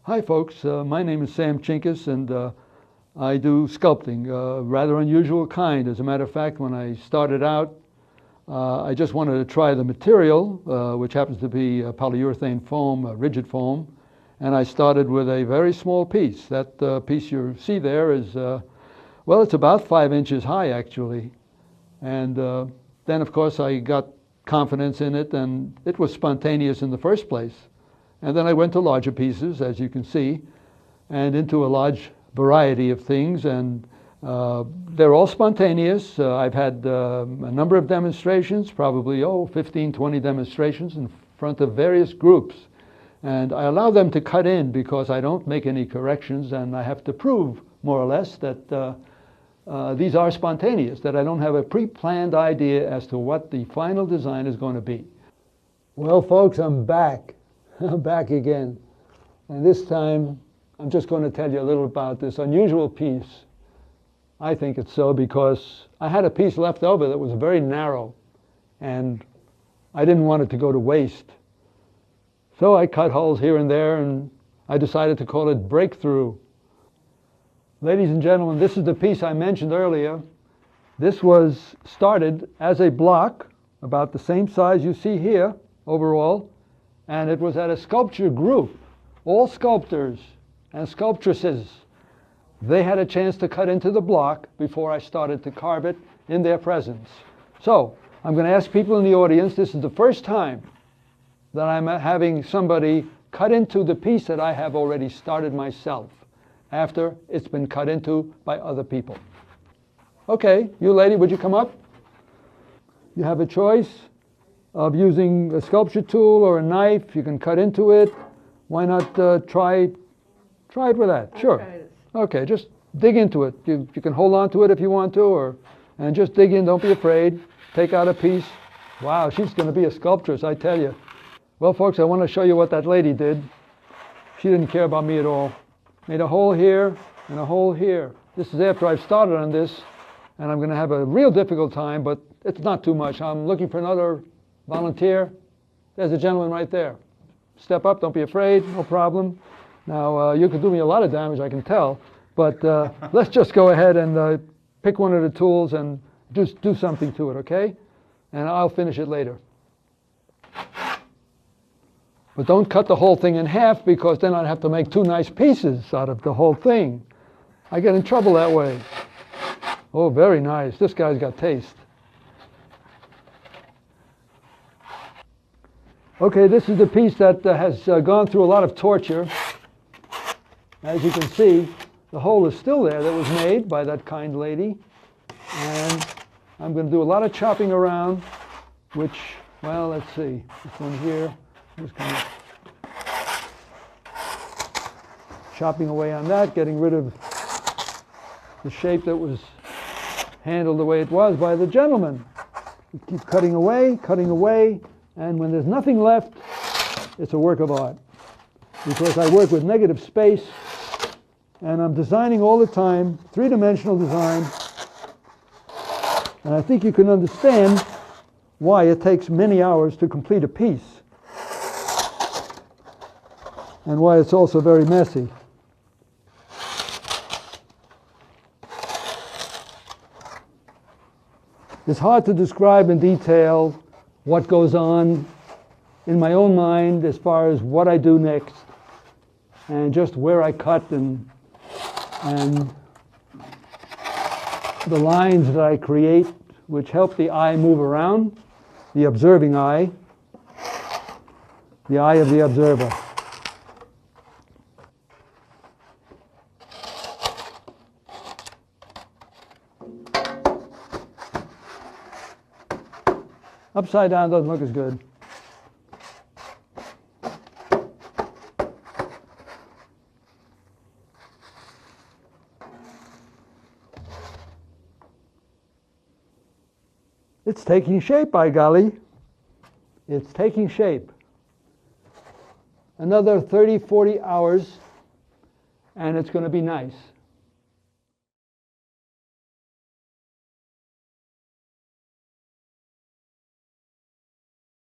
Hi folks, my name is Sam Chinkus and I do sculpting, rather unusual kind. As a matter of fact, when I started out, I just wanted to try the material, which happens to be polyurethane foam, rigid foam, and I started with a very small piece. That piece you see there is, well, it's about 5 inches high actually. And then of course I got confidence in it, and it was spontaneous in the first place. And then I went to larger pieces, as you can see, and into a large variety of things, and they're all spontaneous. I've had a number of demonstrations, probably 15, 20 demonstrations in front of various groups. And I allow them to cut in because I don't make any corrections, and I have to prove, more or less, that these are spontaneous, that I don't have a pre-planned idea as to what the final design is going to be. Well, folks, I'm back. I'm back again. And this time, I'm just going to tell you a little about this unusual piece. I think it's so because I had a piece left over that was very narrow, and I didn't want it to go to waste. So I cut holes here and there, and I decided to call it Breakthrough. Ladies and gentlemen, this is the piece I mentioned earlier. This was started as a block, about the same size you see here, overall, and it was at a sculpture group. All sculptors and sculptresses, they had a chance to cut into the block before I started to carve it in their presence. So, I'm going to ask people in the audience, this is the first time that I'm having somebody cut into the piece that I have already started myself, after it's been cut into by other people. Okay, you lady, would you come up? You have a choice of using a sculpture tool or a knife. You can cut into it. Why not try it with that? Sure. Okay, just dig into it. You can hold on to it if you want to, and just dig in. Don't be afraid. Take out a piece. Wow, she's going to be a sculptress, I tell you. Well, folks, I want to show you what that lady did. She didn't care about me at all. Made a hole here and a hole here. This is after I've started on this, and I'm going to have a real difficult time, but it's not too much. I'm looking for another volunteer. There's a gentleman right there. Step up, don't be afraid, no problem. Now, you could do me a lot of damage, I can tell, but let's just go ahead and pick one of the tools and just do something to it, okay? And I'll finish it later. But don't cut the whole thing in half, because then I'd have to make 2 nice pieces out of the whole thing. I get in trouble that way. Oh, very nice. This guy's got taste. Okay, this is the piece that has gone through a lot of torture. As you can see, the hole is still there that was made by that kind lady. And I'm going to do a lot of chopping around, which, well, let's see. This one here. Just kind of chopping away on that, getting rid of the shape that was handled the way it was by the gentleman. You keep cutting away, and when there's nothing left, it's a work of art. Because I work with negative space, and I'm designing all the time, 3-dimensional design, and I think you can understand why it takes many hours to complete a piece, and why it's also very messy. It's hard to describe in detail what goes on in my own mind as far as what I do next, and just where I cut and the lines that I create, which help the eye move around, the observing eye, the eye of the observer. Upside down doesn't look as good. It's taking shape, by golly. It's taking shape. Another 30, 40 hours, and it's going to be nice.